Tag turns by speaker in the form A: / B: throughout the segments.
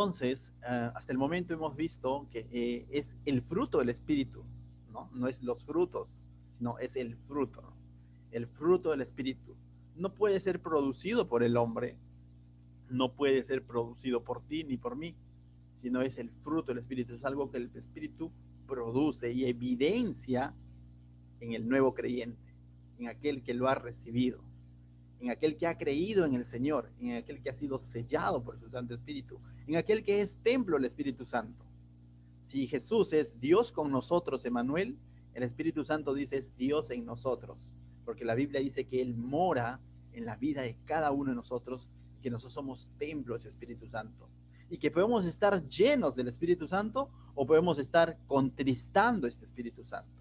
A: Entonces, hasta el momento hemos visto que es el fruto del Espíritu, ¿no? No es los frutos, sino es el fruto, ¿no? El fruto del Espíritu. No puede ser producido por el hombre, no puede ser producido por ti ni por mí, sino es el fruto del Espíritu. Es algo que el Espíritu produce y evidencia en el nuevo creyente, en aquel que lo ha recibido, en aquel que ha creído en el Señor, en aquel que ha sido sellado por su Santo Espíritu, en aquel que es templo del Espíritu Santo. Si Jesús es Dios con nosotros, Emmanuel, el Espíritu Santo dice es Dios en nosotros, porque la Biblia dice que Él mora en la vida de cada uno de nosotros, que nosotros somos templos del Espíritu Santo, y que podemos estar llenos del Espíritu Santo o podemos estar contristando este Espíritu Santo.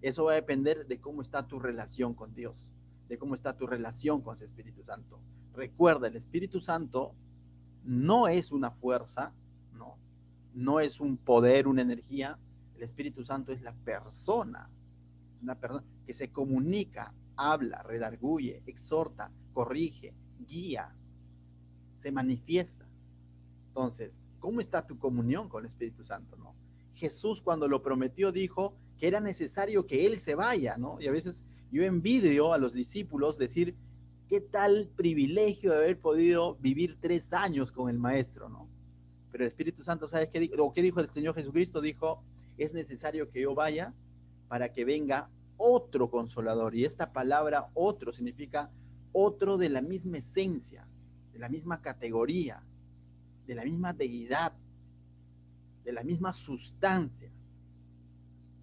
A: Eso va a depender de cómo está tu relación con Dios, de cómo está tu relación con ese Espíritu Santo. Recuerda, el Espíritu Santo no es una fuerza, no, no es un poder, una energía. El Espíritu Santo es la persona, una persona que se comunica, habla, redarguye, exhorta, corrige, guía, se manifiesta. Entonces, ¿cómo está tu comunión con el Espíritu Santo, no? Jesús, cuando lo prometió, dijo que era necesario que Él se vaya, ¿no? Y a veces yo envidio a los discípulos decir, qué tal privilegio de haber podido vivir 3 años con el Maestro, ¿no? Pero el Espíritu Santo, ¿sabes qué dijo? ¿O qué dijo el Señor Jesucristo? Dijo, es necesario que yo vaya para que venga otro consolador. Y esta palabra otro significa otro de la misma esencia, de la misma categoría, de la misma deidad, de la misma sustancia.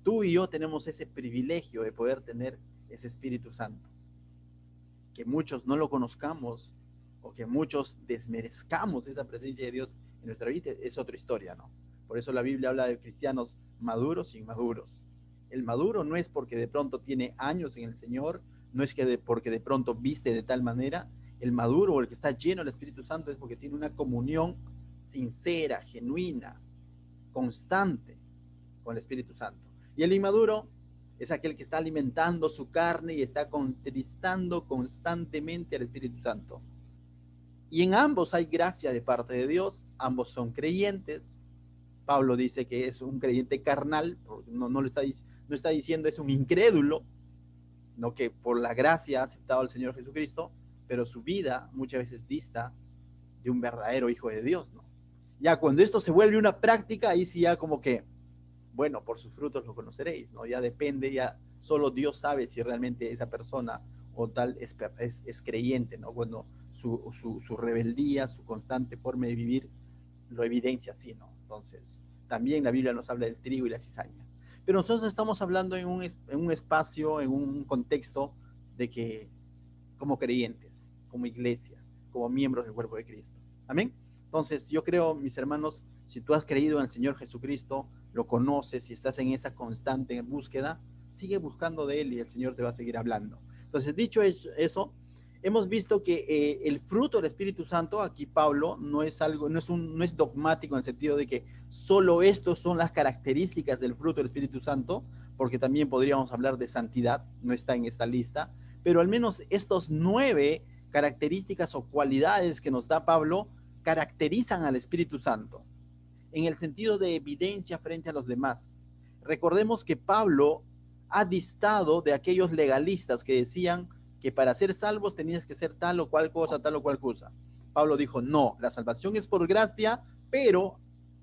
A: Tú y yo tenemos ese privilegio de poder tener ese Espíritu Santo. Que muchos no lo conozcamos o que muchos desmerezcamos esa presencia de Dios en nuestra vida es otra historia, ¿no? Por eso la Biblia habla de cristianos maduros y inmaduros. El maduro no es porque de pronto tiene años en el Señor, no es que porque de pronto viste de tal manera. El maduro o el que está lleno del Espíritu Santo es porque tiene una comunión sincera, genuina, constante con el Espíritu Santo. Y el inmaduro es aquel que está alimentando su carne y está contristando constantemente al Espíritu Santo. Y en ambos hay gracia de parte de Dios, ambos son creyentes. Pablo dice que es un creyente carnal, no no está diciendo es un incrédulo, sino que por la gracia ha aceptado al Señor Jesucristo, pero su vida muchas veces dista de un verdadero hijo de Dios, ¿no? Ya cuando esto se vuelve una práctica, ahí sí ya como que, bueno, por sus frutos lo conoceréis, ¿no? Ya depende, ya solo Dios sabe si realmente esa persona o tal es creyente, ¿no? Bueno, su rebeldía, su constante forma de vivir lo evidencia así, ¿no? Entonces, también la Biblia nos habla del trigo y la cizaña. Pero nosotros estamos hablando en un espacio, en un contexto de que como creyentes, como iglesia, como miembros del cuerpo de Cristo. Amén. Entonces, yo creo, mis hermanos, si tú has creído en el Señor Jesucristo, lo conoces y estás en esa constante búsqueda, sigue buscando de Él y el Señor te va a seguir hablando. Entonces, dicho eso, hemos visto que el fruto del Espíritu Santo, aquí Pablo, no es algo, no es dogmático en el sentido de que solo estos son las características del fruto del Espíritu Santo, porque también podríamos hablar de santidad, no está en esta lista, pero al menos estos 9 características o cualidades que nos da Pablo caracterizan al Espíritu Santo en el sentido de evidencia frente a los demás. Recordemos que Pablo ha distado de aquellos legalistas que decían que para ser salvos tenías que ser tal o cual cosa, tal o cual cosa. Pablo dijo, no, la salvación es por gracia, pero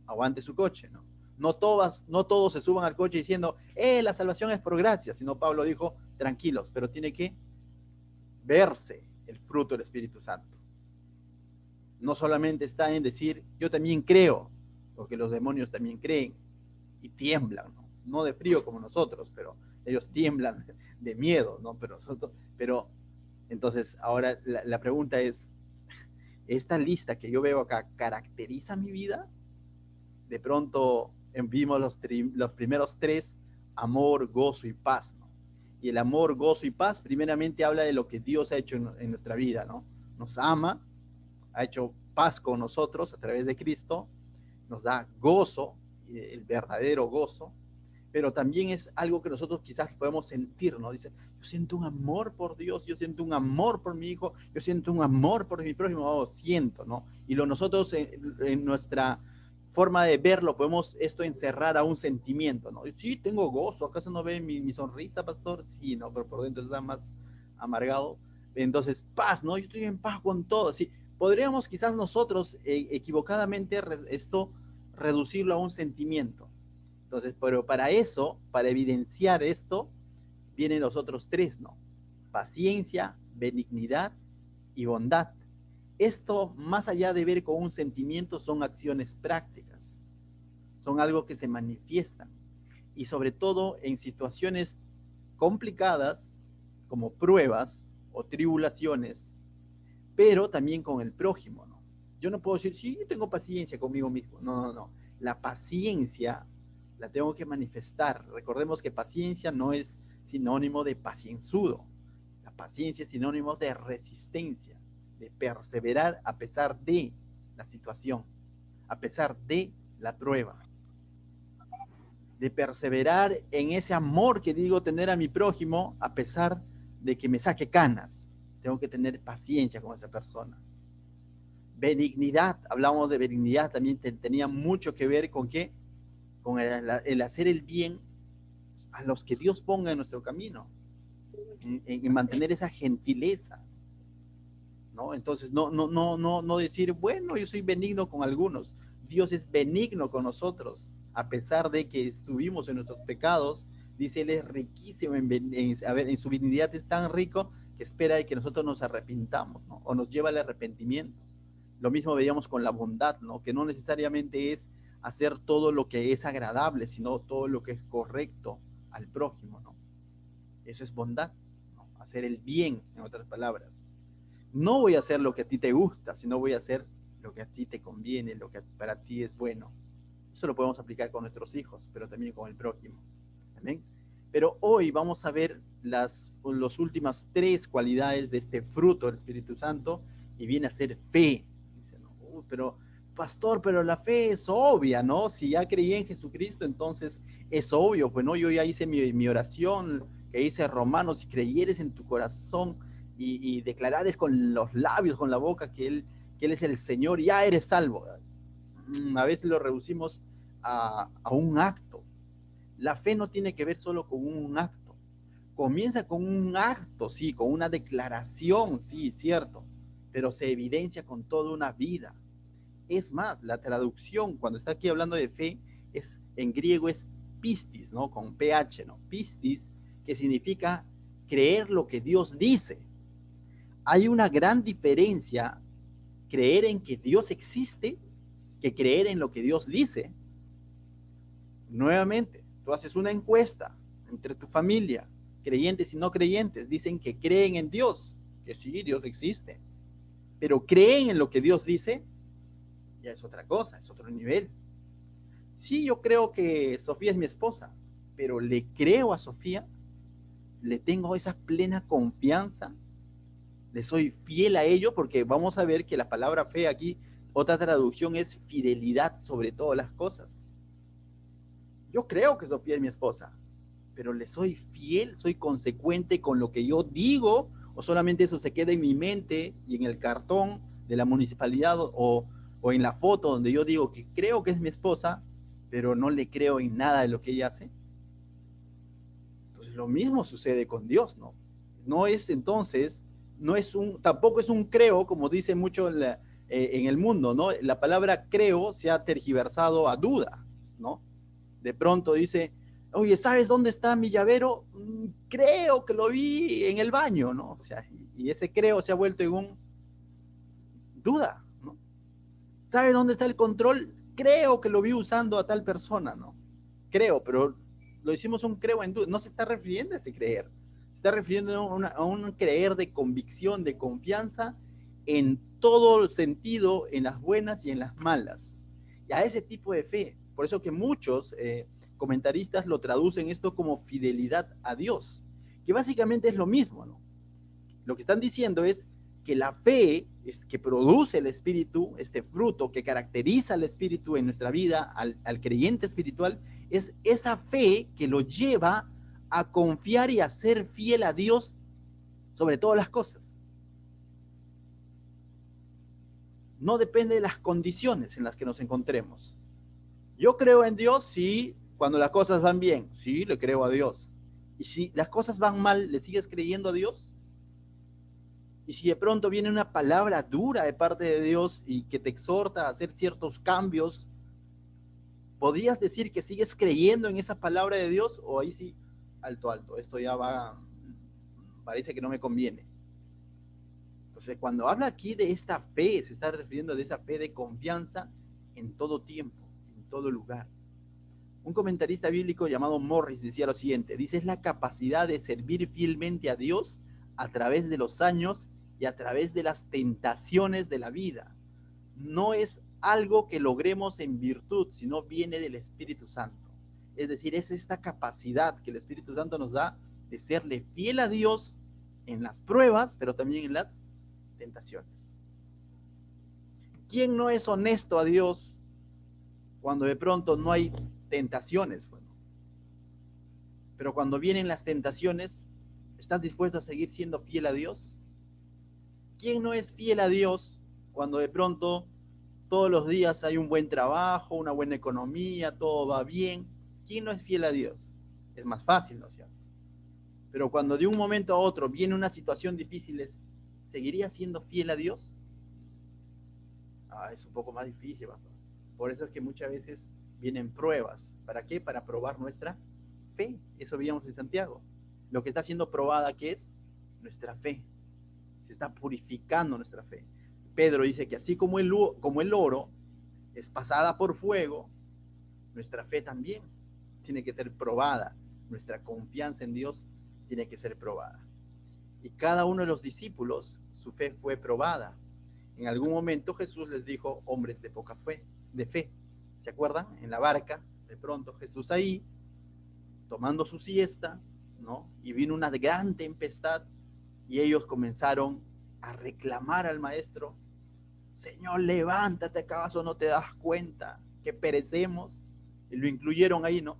A: aguante su coche, ¿no? No todos se suban al coche diciendo, la salvación es por gracia, sino Pablo dijo, tranquilos, pero tiene que verse el fruto del Espíritu Santo. No solamente está en decir, yo también creo, porque los demonios también creen y tiemblan, ¿no? No de frío como nosotros, pero ellos tiemblan de miedo, ¿no? Pero entonces ahora la pregunta es, ¿esta lista que yo veo acá caracteriza mi vida? De pronto vimos los primeros 3, amor, gozo y paz, ¿no? Y el amor, gozo y paz primeramente habla de lo que Dios ha hecho en nuestra vida, ¿no? Nos ama, ha hecho paz con nosotros a través de Cristo, nos da gozo, el verdadero gozo, pero también es algo que nosotros quizás podemos sentir, ¿no? Dice, yo siento un amor por Dios, yo siento un amor por mi hijo, yo siento un amor por mi prójimo, oh, siento, ¿no? Y nosotros en nuestra forma de verlo podemos esto encerrar a un sentimiento, ¿no? Sí, tengo gozo, ¿acaso no ve mi sonrisa, pastor? Sí, ¿no? Pero por dentro está más amargado. Entonces, paz, ¿no? Yo estoy en paz con todo, sí. Podríamos quizás nosotros equivocadamente esto reducirlo a un sentimiento. Entonces, pero para eso, para evidenciar esto, vienen los otros tres, ¿no? Paciencia, benignidad y bondad. Esto, más allá de ver con un sentimiento, son acciones prácticas. Son algo que se manifiestan. Y sobre todo en situaciones complicadas, como pruebas o tribulaciones, pero también con el prójimo, ¿no? Yo no puedo decir, sí, yo tengo paciencia conmigo mismo. No, no, no. La paciencia la tengo que manifestar. Recordemos que paciencia no es sinónimo de pacienzudo. La paciencia es sinónimo de resistencia, de perseverar a pesar de la situación, a pesar de la prueba, de perseverar en ese amor que digo tener a mi prójimo a pesar de que me saque canas. Tengo que tener paciencia con esa persona. Benignidad, hablamos de benignidad, también tenía mucho que ver con qué, con el hacer el bien a los que Dios ponga en nuestro camino, en mantener esa gentileza, ¿no? Entonces, no decir, bueno, yo soy benigno con algunos. Dios es benigno con nosotros, a pesar de que estuvimos en nuestros pecados. Dice, Él es riquísimo, en su benignidad es tan rico que espera de que nosotros nos arrepintamos, ¿no? O nos lleva al arrepentimiento. Lo mismo veíamos con la bondad, ¿no? Que no necesariamente es hacer todo lo que es agradable, sino todo lo que es correcto al prójimo, ¿no? Eso es bondad, ¿no? Hacer el bien, en otras palabras. No voy a hacer lo que a ti te gusta, sino voy a hacer lo que a ti te conviene, lo que para ti es bueno. Eso lo podemos aplicar con nuestros hijos, pero también con el prójimo. ¿Amén? Pero hoy vamos a ver las últimas tres cualidades de este fruto del Espíritu Santo y viene a ser fe. Dice, no, pero pastor, pero la fe es obvia, ¿no? Si ya creí en Jesucristo, entonces es obvio. Pues no, yo ya hice mi oración que dice Romanos, si creyeres en tu corazón y declarares con los labios, con la boca que Él es el Señor, ya eres salvo. A veces lo reducimos a un acto. La fe no tiene que ver solo con un acto. Comienza con un acto, sí, con una declaración, sí, cierto, pero se evidencia con toda una vida. Es más, la traducción, cuando está aquí hablando de fe, en griego es pistis, ¿no? Con PH, ¿no? Pistis, que significa creer lo que Dios dice. Hay una gran diferencia creer en que Dios existe que creer en lo que Dios dice. Nuevamente, tú haces una encuesta entre tu familia, creyentes y no creyentes, dicen que creen en Dios, que sí, Dios existe, pero creen en lo que Dios dice, ya es otra cosa, es otro nivel. Sí, yo creo que Sofía es mi esposa, pero le creo a Sofía, le tengo esa plena confianza, le soy fiel a ello, porque vamos a ver que la palabra fe aquí, otra traducción es fidelidad sobre todas las cosas. Yo creo que Sofía es mi esposa, pero le soy fiel, soy consecuente con lo que yo digo, o solamente eso se queda en mi mente y en el cartón de la municipalidad o en la foto donde yo digo que creo que es mi esposa, pero no le creo en nada de lo que ella hace. Entonces lo mismo sucede con Dios, ¿no? No es entonces, tampoco es un creo, como dice mucho en el mundo, ¿no? La palabra creo se ha tergiversado a duda, ¿no? De pronto dice, oye, ¿sabes dónde está mi llavero? Creo que lo vi en el baño, ¿no? O sea, y ese creo se ha vuelto en un duda, ¿no? ¿Sabes dónde está el control? Creo que lo vi usando a tal persona, ¿no? Creo, pero lo hicimos un creo en duda. No se está refiriendo a ese creer. Se está refiriendo a un creer de convicción, de confianza en todo sentido, en las buenas y en las malas. Y a ese tipo de fe. Por eso que muchos comentaristas lo traducen esto como fidelidad a Dios, que básicamente es lo mismo, ¿no? Lo que están diciendo es, que la fe que produce el Espíritu, este fruto que caracteriza al Espíritu en nuestra vida, al creyente espiritual, es esa fe que lo lleva a confiar y a ser fiel a Dios sobre todas las cosas. No depende de las condiciones en las que nos encontremos. Yo creo en Dios, sí, cuando las cosas van bien, sí, le creo a Dios. Y si las cosas van mal, ¿le sigues creyendo a Dios? Y si de pronto viene una palabra dura de parte de Dios y que te exhorta a hacer ciertos cambios, ¿podrías decir que sigues creyendo en esa palabra de Dios? O ahí sí, alto, alto, esto ya va, parece que no me conviene. Entonces, cuando habla aquí de esta fe, se está refiriendo a esa fe de confianza en todo tiempo, en todo lugar. Un comentarista bíblico llamado Morris decía lo siguiente, dice, es la capacidad de servir fielmente a Dios a través de los años y a través de las tentaciones de la vida. No es algo que logremos en virtud, sino viene del Espíritu Santo. Es decir, es esta capacidad que el Espíritu Santo nos da de serle fiel a Dios en las pruebas, pero también en las tentaciones. ¿Quién no es honesto a Dios cuando de pronto no hay tentaciones? Bueno, pero cuando vienen las tentaciones, ¿estás dispuesto a seguir siendo fiel a Dios? ¿Quién no es fiel a Dios cuando de pronto todos los días hay un buen trabajo, una buena economía, todo va bien? ¿Quién no es fiel a Dios? Es más fácil, ¿no es cierto? Pero cuando de un momento a otro viene una situación difícil, ¿seguiría siendo fiel a Dios? Es un poco más difícil, pastor. Por eso es que muchas veces vienen pruebas. ¿Para qué? Para probar nuestra fe. Eso veíamos en Santiago. Lo que está siendo probada, ¿qué es? Nuestra fe. Se está purificando nuestra fe. Pedro dice que así como el oro es pasada por fuego, nuestra fe también tiene que ser probada. Nuestra confianza en Dios tiene que ser probada. Y cada uno de los discípulos, su fe fue probada. En algún momento Jesús les dijo, hombres de poca fe, de fe. ¿Se acuerdan? En la barca, de pronto Jesús ahí, tomando su siesta, ¿no? Y vino una gran tempestad y ellos comenzaron a reclamar al maestro, Señor, levántate, ¿acaso no te das cuenta que perecemos? Y lo incluyeron ahí, ¿no?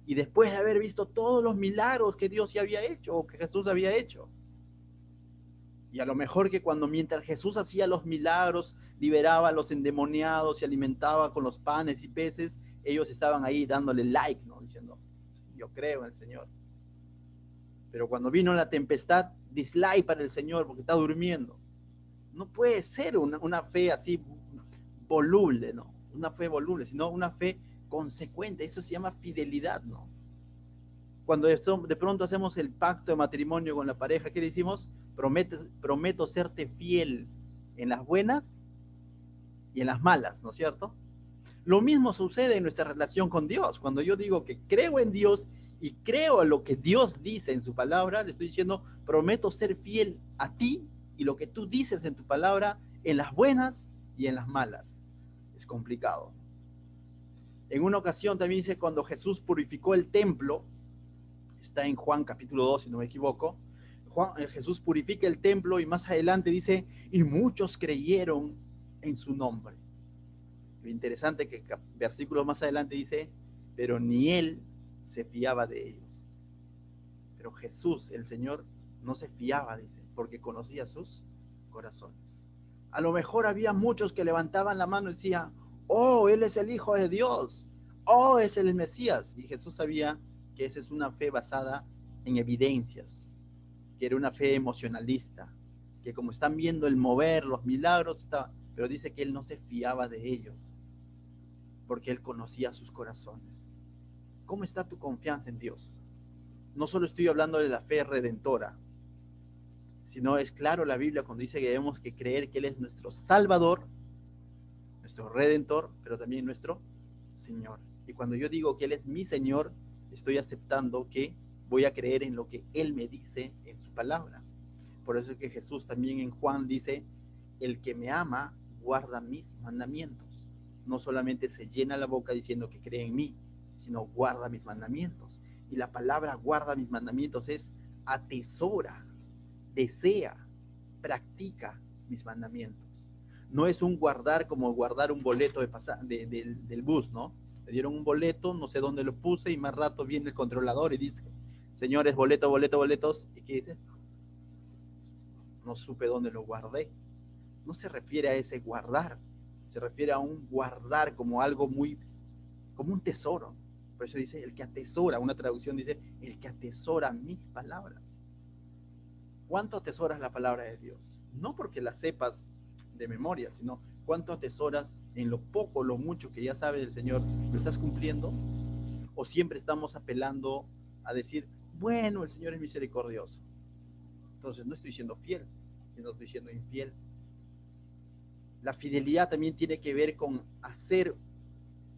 A: Y después de haber visto todos los milagros que Dios ya había hecho o que Jesús había hecho. Y a lo mejor que mientras Jesús hacía los milagros, liberaba a los endemoniados, se alimentaba con los panes y peces, ellos estaban ahí dándole like, ¿no? Diciendo, yo creo en el Señor. Pero cuando vino la tempestad, dislike para el Señor porque está durmiendo. No puede ser una fe así voluble, ¿no? Una fe voluble, sino una fe consecuente. Eso se llama fidelidad, ¿no? Cuando de pronto hacemos el pacto de matrimonio con la pareja, ¿qué decimos? Prometo serte fiel en las buenas y en las malas, ¿no es cierto? Lo mismo sucede en nuestra relación con Dios. Cuando yo digo que creo en Dios y creo en lo que Dios dice en su palabra, le estoy diciendo, prometo ser fiel a ti y lo que tú dices en tu palabra, en las buenas y en las malas. Es complicado. En una ocasión también dice, cuando Jesús purificó el templo, está en Juan capítulo 2, si no me equivoco, Jesús purifica el templo y más adelante dice, y muchos creyeron en su nombre. Lo interesante que versículos más adelante dice, pero ni él se fiaba de ellos. Pero Jesús, el Señor, no se fiaba, dice, porque conocía sus corazones. A lo mejor había muchos que levantaban la mano y decían, oh, Él es el Hijo de Dios, oh, es el Mesías. Y Jesús sabía que esa es una fe basada en evidencias, que era una fe emocionalista, que como están viendo el mover, los milagros, pero dice que Él no se fiaba de ellos, porque Él conocía sus corazones. ¿Cómo está tu confianza en Dios? No solo estoy hablando de la fe redentora, sino es claro la Biblia cuando dice que debemos que creer que Él es nuestro Salvador, nuestro Redentor, pero también nuestro Señor. Y cuando yo digo que Él es mi Señor, estoy aceptando que voy a creer en lo que Él me dice en su palabra. Por eso es que Jesús también en Juan dice, el que me ama guarda mis mandamientos. No solamente se llena la boca diciendo que cree en mí, sino guarda mis mandamientos. Y la palabra guarda mis mandamientos es atesora, desea, practica mis mandamientos. No es un guardar como guardar un boleto del bus, ¿no? Me dieron un boleto, no sé dónde lo puse, y más rato viene el controlador y dice, señores, boletos, ¿y qué dice? No supe dónde lo guardé. No se refiere a ese guardar, se refiere a un guardar como algo muy, como un tesoro. Por eso dice, el que atesora, una traducción dice, el que atesora mis palabras. ¿Cuánto atesoras la palabra de Dios? No porque la sepas de memoria, sino cuánto atesoras en lo poco, lo mucho que ya sabes del Señor, ¿lo estás cumpliendo? ¿O siempre estamos apelando a decir, bueno, el Señor es misericordioso? Entonces no estoy siendo fiel, sino estoy siendo infiel. La fidelidad también tiene que ver con hacer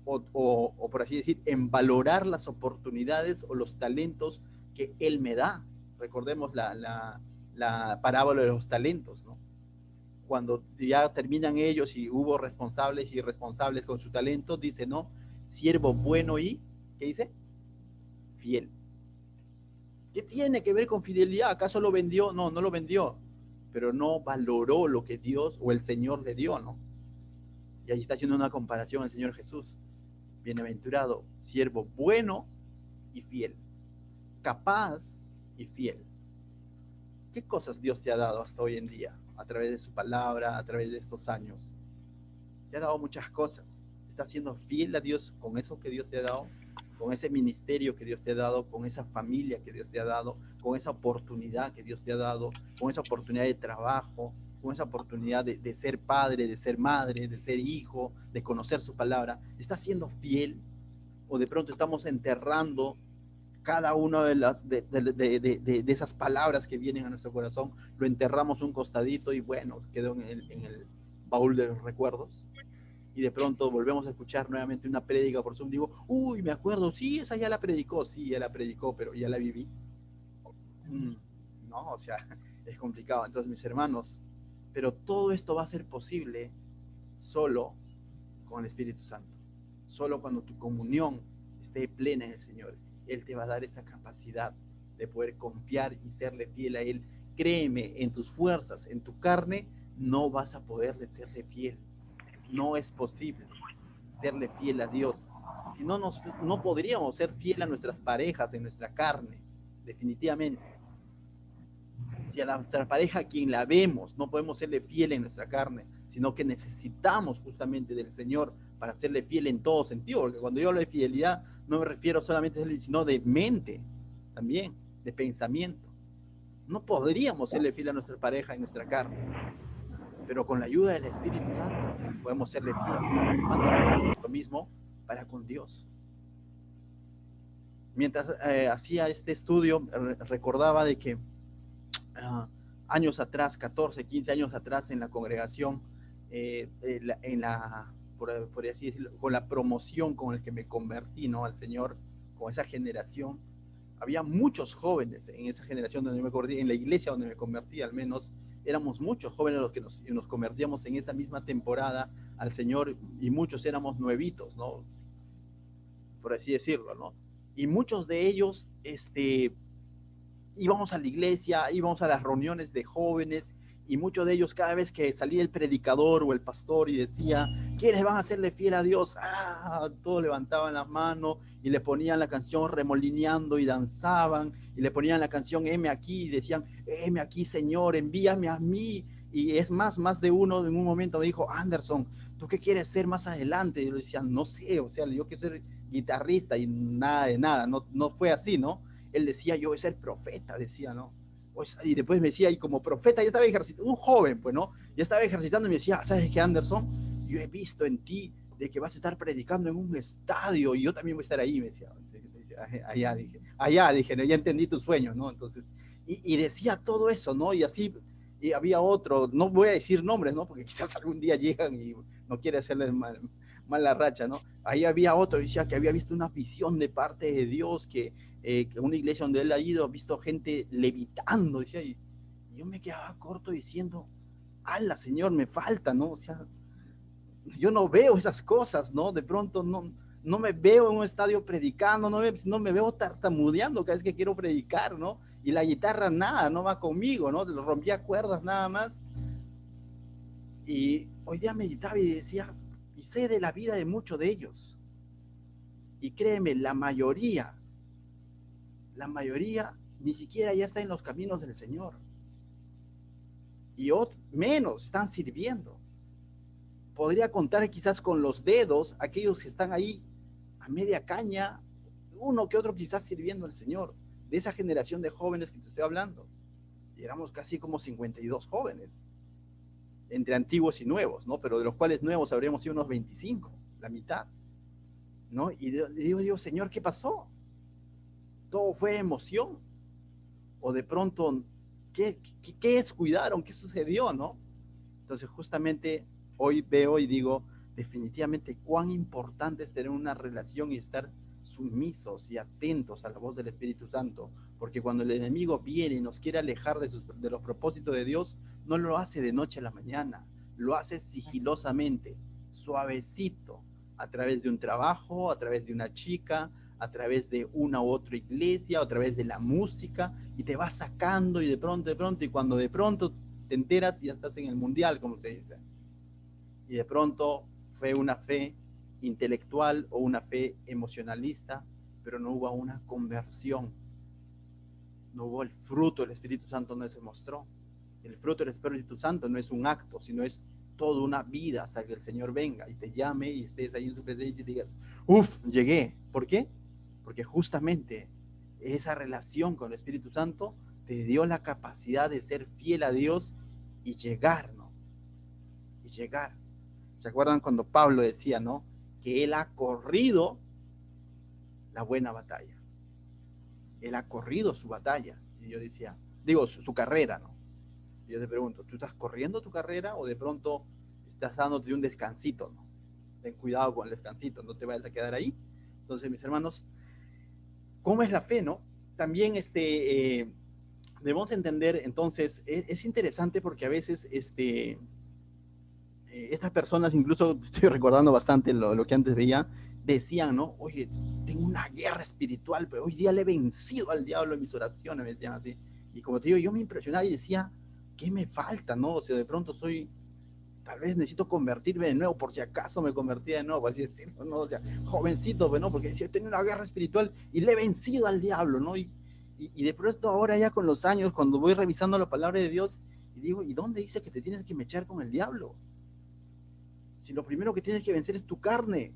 A: o por así decir, en valorar las oportunidades o los talentos que Él me da. Recordemos la parábola de los talentos, ¿no? Cuando ya terminan ellos y hubo responsables y irresponsables con su talento, dice, ¿no? Siervo bueno y, ¿qué dice? Fiel. ¿Qué tiene que ver con fidelidad? ¿Acaso lo vendió? No, no lo vendió, pero no valoró lo que Dios o el Señor le dio, ¿no? Y ahí está haciendo una comparación el Señor Jesús. Bienaventurado, siervo bueno y fiel, capaz y fiel. ¿Qué cosas Dios te ha dado hasta hoy en día? A través de su palabra, a través de estos años. Te ha dado muchas cosas. ¿Estás siendo fiel a Dios con eso que Dios te ha dado? Con ese ministerio que Dios te ha dado, con esa familia que Dios te ha dado, con esa oportunidad que Dios te ha dado, con esa oportunidad de trabajo, con esa oportunidad de ser padre, de ser madre, de ser hijo, de conocer su palabra. ¿Estás siendo fiel? ¿O de pronto estamos enterrando cada una de esas palabras que vienen a nuestro corazón, lo enterramos un costadito y bueno, quedó en el baúl de los recuerdos? Y de pronto volvemos a escuchar nuevamente una prédica por Zoom, digo, uy, me acuerdo, sí, esa ya la predicó, sí, ya la predicó, pero ya la viví. No, o sea, es complicado. Entonces, mis hermanos, pero todo esto va a ser posible solo con el Espíritu Santo, solo cuando tu comunión esté plena en el Señor. Él te va a dar esa capacidad de poder confiar y serle fiel a Él. Créeme, en tus fuerzas, en tu carne, no vas a poder serle fiel. No es posible serle fiel a Dios. Si no, no podríamos ser fiel a nuestras parejas en nuestra carne, definitivamente. Si a nuestra pareja, quien la vemos, no podemos serle fiel en nuestra carne, sino que necesitamos justamente del Señor para serle fiel en todo sentido, porque cuando yo hablo de fidelidad no me refiero solamente a serle, sino de mente también, de pensamiento. No podríamos serle fiel a nuestra pareja en nuestra carne, pero con la ayuda del Espíritu Santo podemos serle fiel. Cuanto más lo mismo para con Dios. Mientras hacía este estudio, recordaba de que años atrás, 14, 15 años atrás, en la congregación, por así decirlo, con la promoción con el que me convertí, ¿no?, al Señor, con esa generación, había muchos jóvenes en esa generación donde me convertí, en la iglesia donde me convertí, al menos, éramos muchos jóvenes los que nos convertíamos en esa misma temporada al Señor, y muchos éramos nuevitos, ¿no?, por así decirlo, ¿no? Y muchos de ellos, íbamos a la iglesia, íbamos a las reuniones de jóvenes, y muchos de ellos, cada vez que salía el predicador o el pastor y decía, ¿quiénes van a serle fiel a Dios? Todos levantaban las manos y le ponían la canción remolineando y danzaban, y le ponían la canción heme aquí, y decían, heme aquí, Señor, envíame a mí. Y es más de uno en un momento me dijo, Anderson, ¿tú qué quieres ser más adelante? Y yo le decía, no sé, o sea, yo quiero ser guitarrista, y nada de nada, no fue así, ¿no? Él decía, yo voy a ser profeta, decía, ¿no? Y después me decía, y como profeta, yo estaba ejercitando, un joven, pues, ¿no? Ya estaba ejercitando y me decía, ¿sabes qué, Anderson? Yo he visto en ti de que vas a estar predicando en un estadio y yo también voy a estar ahí, me decía. Allá dije, ¿no? Ya entendí tus sueños, ¿no? Entonces, y decía todo eso, ¿no? Y así, y había otro, no voy a decir nombres, ¿no? Porque quizás algún día llegan y no quiere hacerles mala racha, ¿no? Ahí había otro, decía que había visto una visión de parte de Dios, que una iglesia donde él ha ido, ha visto gente levitando, decía, y yo me quedaba corto diciendo, ala, Señor, me falta, ¿no? O sea, yo no veo esas cosas, ¿no? De pronto no me veo en un estadio predicando, no me veo tartamudeando cada vez que quiero predicar, ¿no? Y la guitarra nada, no va conmigo, ¿no? Rompía cuerdas nada más. Y hoy día meditaba y decía, y sé de la vida de muchos de ellos. Y créeme, la mayoría ni siquiera ya está en los caminos del Señor. Y menos están sirviendo. Podría contar quizás con los dedos aquellos que están ahí a media caña, uno que otro quizás sirviendo al Señor, de esa generación de jóvenes que te estoy hablando. Y éramos casi como 52 jóvenes, entre antiguos y nuevos, ¿no? Pero de los cuales nuevos habríamos sido unos 25, la mitad, ¿no? Y digo, Señor, ¿qué pasó? ¿Todo fue emoción? O de pronto, ¿qué descuidaron? ¿Qué sucedió, no? Entonces, justamente hoy veo y digo, definitivamente cuán importante es tener una relación y estar sumisos y atentos a la voz del Espíritu Santo, porque cuando el enemigo viene y nos quiere alejar de los propósitos de Dios, no lo hace de noche a la mañana, lo hace sigilosamente, suavecito, a través de un trabajo, a través de una chica, a través de una u otra iglesia, a través de la música, y te va sacando y de pronto, y cuando de pronto te enteras y ya estás en el mundial, como se dice. Y de pronto fue una fe intelectual o una fe emocionalista, pero no hubo una conversión. No hubo el fruto del Espíritu Santo, no se mostró. El fruto del Espíritu Santo no es un acto, sino es toda una vida hasta que el Señor venga y te llame y estés ahí en su presencia y digas, uff, llegué. ¿Por qué? Porque justamente esa relación con el Espíritu Santo te dio la capacidad de ser fiel a Dios y llegar, ¿no? Y llegar. ¿Se acuerdan cuando Pablo decía, ¿no? Que él ha corrido la buena batalla. Él ha corrido su batalla. Y yo decía, digo, su carrera, ¿no? Y yo te pregunto, ¿tú estás corriendo tu carrera o de pronto estás dándote un descansito, ¿no? Ten cuidado con el descansito, no te vayas a quedar ahí. Entonces, mis hermanos, ¿cómo es la fe, no? También debemos entender, entonces, es interesante porque a veces estas personas, incluso estoy recordando bastante lo que antes veía, decían, ¿no? Oye, tengo una guerra espiritual, pero hoy día le he vencido al diablo en mis oraciones, me decían así. Y como te digo, yo me impresionaba y decía, ¿qué me falta, no? O sea, de pronto tal vez necesito convertirme de nuevo, por si acaso me convertía de nuevo, así decirlo, ¿no? O sea, jovencito, ¿no? Porque decía, tengo una guerra espiritual y le he vencido al diablo, ¿no? Y de pronto ahora ya con los años, cuando voy revisando la palabra de Dios, y digo, ¿y dónde dice que te tienes que mechar con el diablo? Si lo primero que tienes que vencer es tu carne.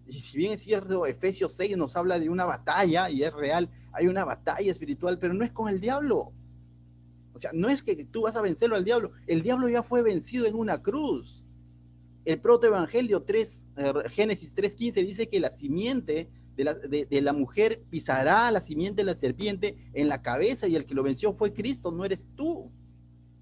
A: Y si bien es cierto, Efesios 6 nos habla de una batalla, y es real, hay una batalla espiritual, pero no es con el diablo. O sea, no es que tú vas a vencerlo al diablo. El diablo ya fue vencido en una cruz. El protoevangelio Génesis 3:15 dice que la simiente de la mujer pisará la simiente de la serpiente en la cabeza, y el que lo venció fue Cristo, no eres tú.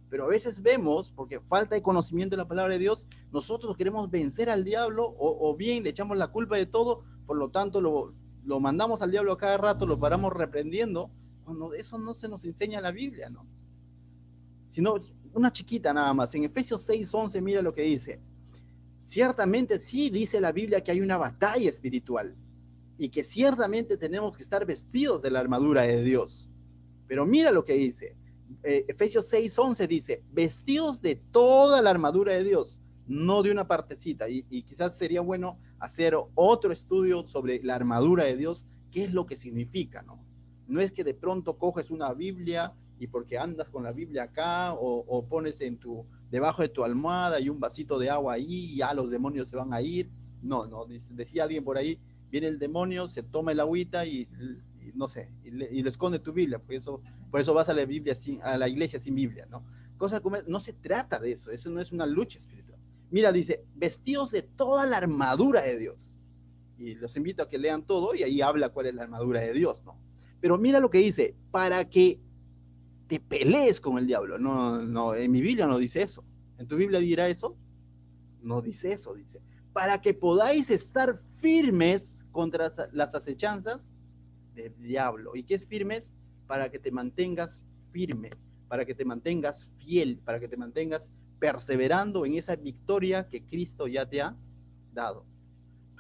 A: Pero a veces vemos, porque falta de conocimiento de la palabra de Dios, nosotros queremos vencer al diablo o bien le echamos la culpa de todo, por lo tanto lo mandamos al diablo a cada rato, lo paramos reprendiendo, cuando eso no se nos enseña en la Biblia, ¿no? Sino una chiquita nada más. En Efesios 6:11 mira lo que dice. Ciertamente sí dice la Biblia que hay una batalla espiritual y que ciertamente tenemos que estar vestidos de la armadura de Dios. Pero mira lo que dice. Efesios 6:11 dice, vestidos de toda la armadura de Dios, no de una partecita. Y quizás sería bueno hacer otro estudio sobre la armadura de Dios, qué es lo que significa, ¿no? No es que de pronto coges una Biblia y porque andas con la Biblia acá o pones debajo de tu almohada y un vasito de agua ahí y ya los demonios se van a ir. No, decía alguien por ahí, viene el demonio, se toma el agüita y no sé, y lo esconde tu Biblia, por eso vas a la Biblia a la iglesia sin Biblia, ¿no? Cosa como, no se trata de eso no es una lucha espiritual. Mira, dice, vestidos de toda la armadura de Dios. Y los invito a que lean todo y ahí habla cuál es la armadura de Dios, ¿no? Pero mira lo que dice, para que te pelees con el diablo. No, en mi Biblia no dice eso. ¿En tu Biblia dirá eso? No dice eso, dice. Para que podáis estar firmes contra las acechanzas del diablo. ¿Y qué es firmes? Para que te mantengas firme, para que te mantengas fiel, para que te mantengas perseverando en esa victoria que Cristo ya te ha dado.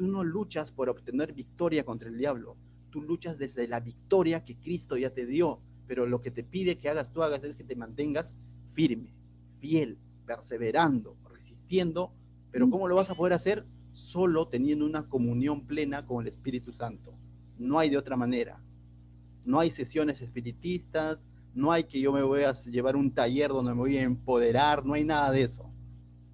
A: tú no luchas por obtener victoria contra el diablo, tú luchas desde la victoria que Cristo ya te dio, pero lo que te pide que tú hagas es que te mantengas firme, fiel, perseverando, resistiendo, pero ¿cómo lo vas a poder hacer? Solo teniendo una comunión plena con el Espíritu Santo. No hay de otra manera. No hay sesiones espiritistas, no hay que yo me voy a llevar un taller donde me voy a empoderar, no hay nada de eso.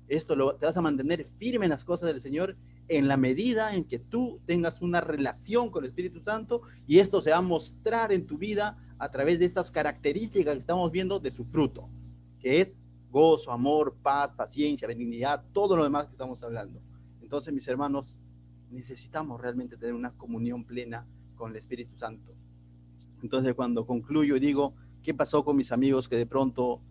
A: Te vas a mantener firme en las cosas del Señor en la medida en que tú tengas una relación con el Espíritu Santo, y esto se va a mostrar en tu vida a través de estas características que estamos viendo de su fruto, que es gozo, amor, paz, paciencia, benignidad, todo lo demás que estamos hablando. Entonces, mis hermanos, necesitamos realmente tener una comunión plena con el Espíritu Santo. Entonces, cuando concluyo y digo, ¿qué pasó con mis amigos que de pronto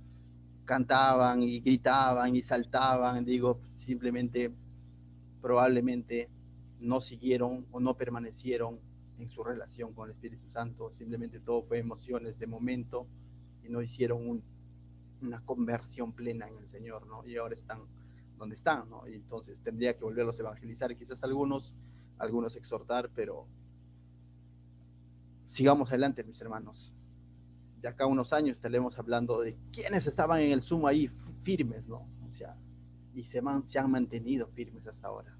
A: cantaban y gritaban y saltaban? Digo, simplemente, probablemente no siguieron o no permanecieron en su relación con el Espíritu Santo. Simplemente todo fue emociones de momento y no hicieron una conversión plena en el Señor, ¿no? Y ahora están donde están, ¿no? Y entonces tendría que volverlos a evangelizar, quizás algunos exhortar, pero sigamos adelante, mis hermanos. De acá a unos años estaremos hablando de quiénes estaban en el Zoom ahí firmes, ¿no? O sea, y se han mantenido firmes hasta ahora,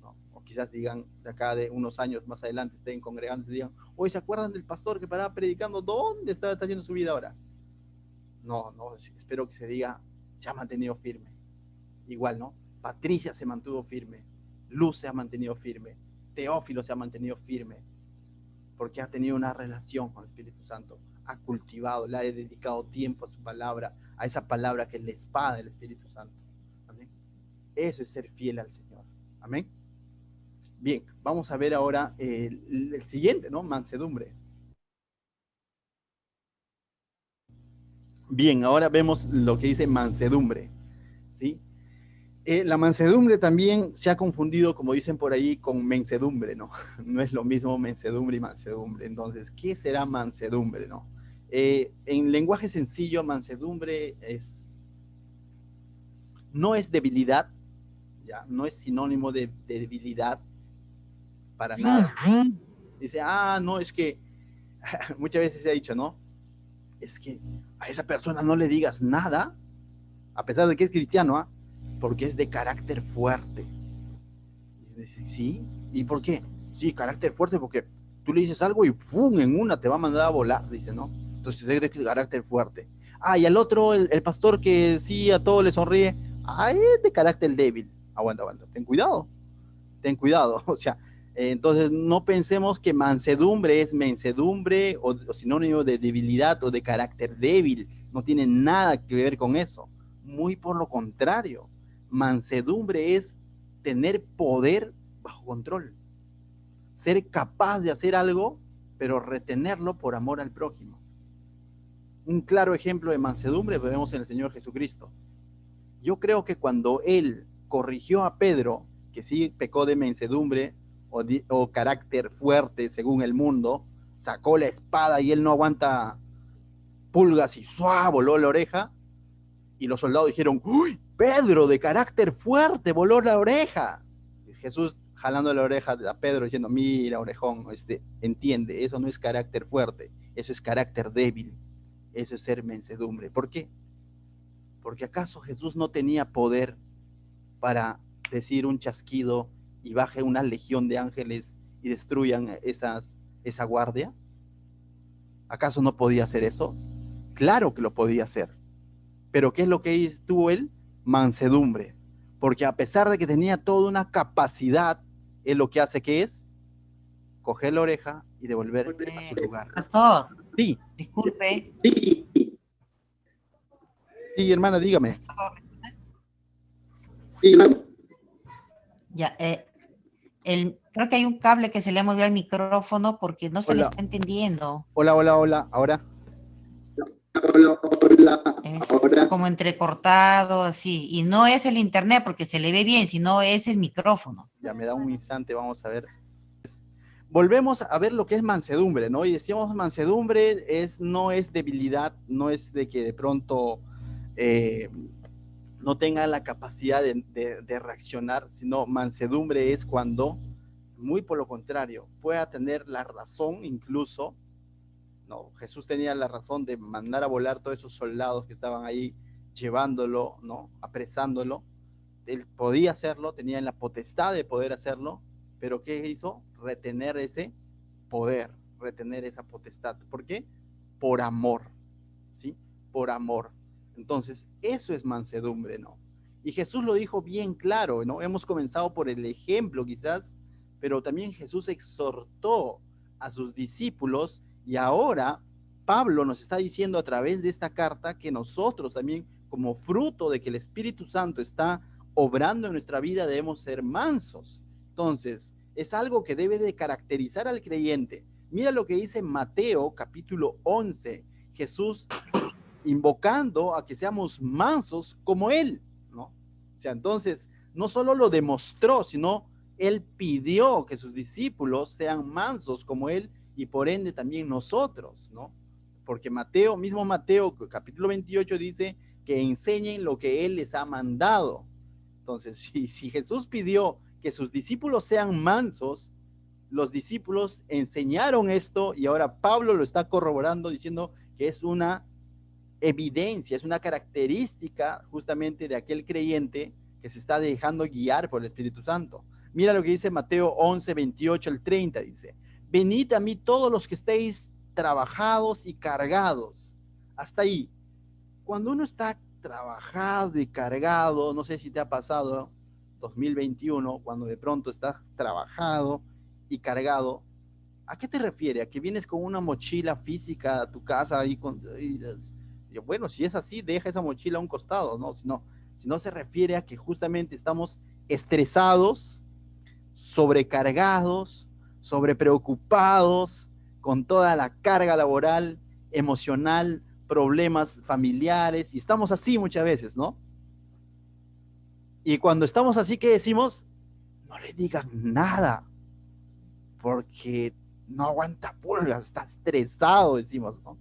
A: ¿no? O quizás digan, de acá de unos años más adelante, estén congregando y digan, hoy ¿se acuerdan del pastor que paraba predicando? ¿Dónde está haciendo su vida ahora? No, espero que se diga, se ha mantenido firme. Igual, ¿no? Patricia se mantuvo firme, Luz se ha mantenido firme, Teófilo se ha mantenido firme, porque ha tenido una relación con el Espíritu Santo, ha cultivado, le ha dedicado tiempo a su palabra, a esa palabra que es la espada del Espíritu Santo. Amén. Eso es ser fiel al Señor. Amén. Bien, vamos a ver ahora el siguiente, ¿no? Mansedumbre. Bien, ahora vemos lo que dice mansedumbre, ¿sí? La mansedumbre también se ha confundido, como dicen por ahí, con mensedumbre, ¿no? No es lo mismo mensedumbre y mansedumbre. Entonces, ¿qué será mansedumbre, no? En lenguaje sencillo, mansedumbre no es debilidad, ¿ya? No es sinónimo de debilidad para nada. Dice, no, es que muchas veces se ha dicho, ¿no? Es que a esa persona no le digas nada, a pesar de que es cristiano, porque es de carácter fuerte. Y dice, ¿sí? ¿Y por qué? Sí, carácter fuerte, porque tú le dices algo y ¡pum! En una te va a mandar a volar, dice, ¿no? Entonces es de carácter fuerte. Y al otro, el pastor que sí a todo le sonríe, es de carácter débil. Aguanta, ten cuidado, o sea, entonces no pensemos que mansedumbre es mensedumbre o sinónimo de debilidad o de carácter débil, no tiene nada que ver con eso, muy por lo contrario, mansedumbre es tener poder bajo control, ser capaz de hacer algo, pero retenerlo por amor al prójimo. Un claro ejemplo de mansedumbre lo vemos en el Señor Jesucristo. Yo creo que cuando Él corrigió a Pedro, que sí pecó de mansedumbre o carácter fuerte según el mundo, sacó la espada y él no aguanta pulgas y ¡suá! Voló la oreja, y los soldados dijeron, ¡uy! Pedro, de carácter fuerte, voló la oreja. Y Jesús jalando la oreja a Pedro diciendo, mira, orejón, entiende, eso no es carácter fuerte, eso es carácter débil, eso es ser mansedumbre. ¿Por qué? Porque ¿acaso Jesús no tenía poder para decir un chasquido y baje una legión de ángeles y destruyan esa guardia? ¿Acaso no podía hacer eso? Claro que lo podía hacer. Pero ¿qué es lo que tuvo él? Mansedumbre. Porque a pesar de que tenía toda una capacidad, él lo que hace que es coger la oreja y devolver a su lugar.
B: Pastor,
A: sí.
B: Disculpe.
A: Sí, hermana, dígame.
B: Pastor.
A: Sí,
B: ya, creo que hay un cable que se le ha movido al micrófono porque no se le está entendiendo.
A: Hola, ahora.
B: Es como entrecortado, así. Y no es el internet porque se le ve bien, sino es el micrófono.
A: Ya me da un instante, vamos a ver. Volvemos a ver lo que es mansedumbre, ¿no? Y decíamos mansedumbre no es debilidad, no es de que de pronto no tenga la capacidad de reaccionar, sino mansedumbre es cuando, muy por lo contrario, pueda tener la razón incluso, ¿no? Jesús tenía la razón de mandar a volar todos esos soldados que estaban ahí llevándolo, ¿no? Apresándolo. Él podía hacerlo, tenía la potestad de poder hacerlo, pero ¿qué hizo? Retener ese poder, retener esa potestad. ¿Por qué? Por amor, ¿sí? Por amor. Entonces, eso es mansedumbre, ¿no? Y Jesús lo dijo bien claro, ¿no? Hemos comenzado por el ejemplo quizás, pero también Jesús exhortó a sus discípulos y ahora Pablo nos está diciendo a través de esta carta que nosotros también, como fruto de que el Espíritu Santo está obrando en nuestra vida, debemos ser mansos. Entonces, es algo que debe de caracterizar al creyente. Mira lo que dice Mateo capítulo 11, Jesús invocando a que seamos mansos como Él, ¿no? O sea, entonces, no solo lo demostró, sino Él pidió que sus discípulos sean mansos como Él y por ende también nosotros, ¿no? Porque mismo Mateo capítulo 28 dice que enseñen lo que Él les ha mandado. Entonces, si Jesús pidió que sus discípulos sean mansos, los discípulos enseñaron esto y ahora Pablo lo está corroborando diciendo que es una evidencia, es una característica justamente de aquel creyente que se está dejando guiar por el Espíritu Santo. Mira lo que dice Mateo 11, 28 al 30, dice, venid a mí todos los que estéis trabajados y cargados. Hasta ahí. Cuando uno está trabajado y cargado, no sé si te ha pasado 2021, cuando de pronto estás trabajado y cargado, ¿a qué te refiere? ¿A que vienes con una mochila física a tu casa ahí bueno, si es así, deja esa mochila a un costado, ¿no? Si no se refiere a que justamente estamos estresados, sobrecargados, sobrepreocupados, con toda la carga laboral, emocional, problemas familiares, y estamos así muchas veces, ¿no? Y cuando estamos así, ¿qué decimos? No le digan nada, porque no aguanta pulgas, está estresado, decimos, ¿no?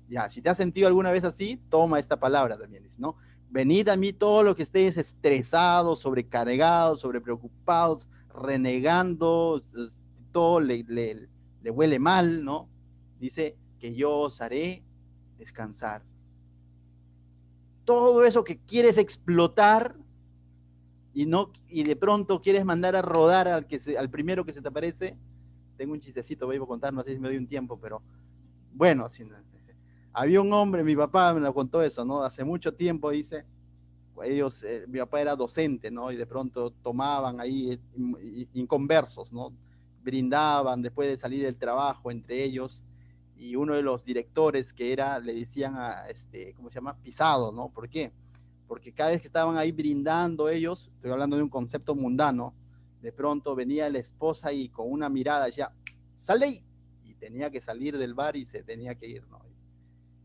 A: Ya, si te has sentido alguna vez así, toma esta palabra también, ¿no? Venid a mí todo lo que estéis estresados, sobrecargados, sobrepreocupados, renegando, todo le huele mal, ¿no? Dice que yo os haré descansar. Todo eso que quieres explotar y de pronto quieres mandar a rodar al primero que se te aparece. Tengo un chistecito, voy a contar, no sé si me doy un tiempo, pero bueno, así, había un hombre, mi papá me lo contó eso, ¿no? Hace mucho tiempo, dice, mi papá era docente, ¿no? Y de pronto tomaban ahí inconversos, ¿no? Brindaban después de salir del trabajo entre ellos, y uno de los directores le decían ¿cómo se llama? Pisado, ¿no? ¿Por qué? Porque cada vez que estaban ahí brindando ellos, estoy hablando de un concepto mundano, de pronto venía la esposa y con una mirada decía, sale, y tenía que salir del bar y se tenía que ir, ¿no?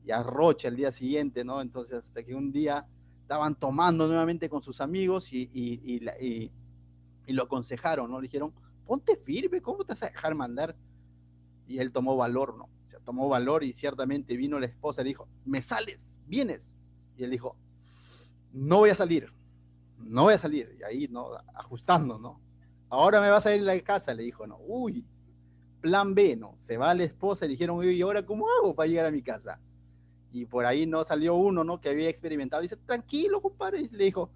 A: Y arrocha el día siguiente, ¿no? Entonces, hasta que un día estaban tomando nuevamente con sus amigos y lo aconsejaron, ¿no? Le dijeron, ponte firme, ¿cómo te vas a dejar mandar? Y él tomó valor, ¿no? O sea, tomó valor y ciertamente vino la esposa y le dijo, ¿me sales? ¿Vienes? Y él dijo, no voy a salir, no voy a salir. Y ahí, ¿no? Ajustando, ¿no? Ahora me vas a ir a la casa, le dijo, ¿no? Uy, plan B, ¿no? Se va la esposa y le dijeron, ¿y ahora cómo hago para llegar a mi casa? Y por ahí no salió uno, ¿no? Que había experimentado. Y dice, tranquilo, compadre. Y le dijo,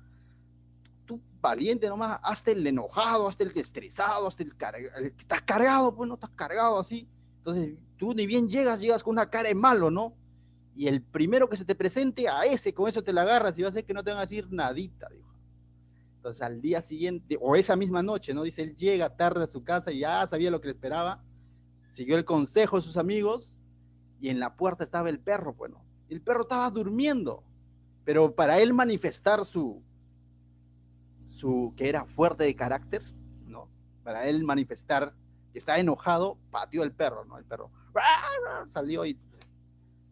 A: tú valiente nomás, hazte el enojado, hazte el estresado, hazte el que estás cargado, pues no estás cargado así. Entonces, tú ni bien llegas con una cara de malo, ¿no? Y el primero que se te presente, a ese, con eso te la agarras y va a ser que no te van a decir nadita, dijo. Entonces, al día siguiente, o esa misma noche, ¿no? Dice, él llega tarde a su casa y ya sabía lo que le esperaba, siguió el consejo de sus amigos y en la puerta estaba el perro, pues, ¿no? El perro estaba durmiendo, pero para él manifestar que era fuerte de carácter, ¿no? Para él manifestar que estaba enojado, pateó el perro, ¿no? El perro salió y,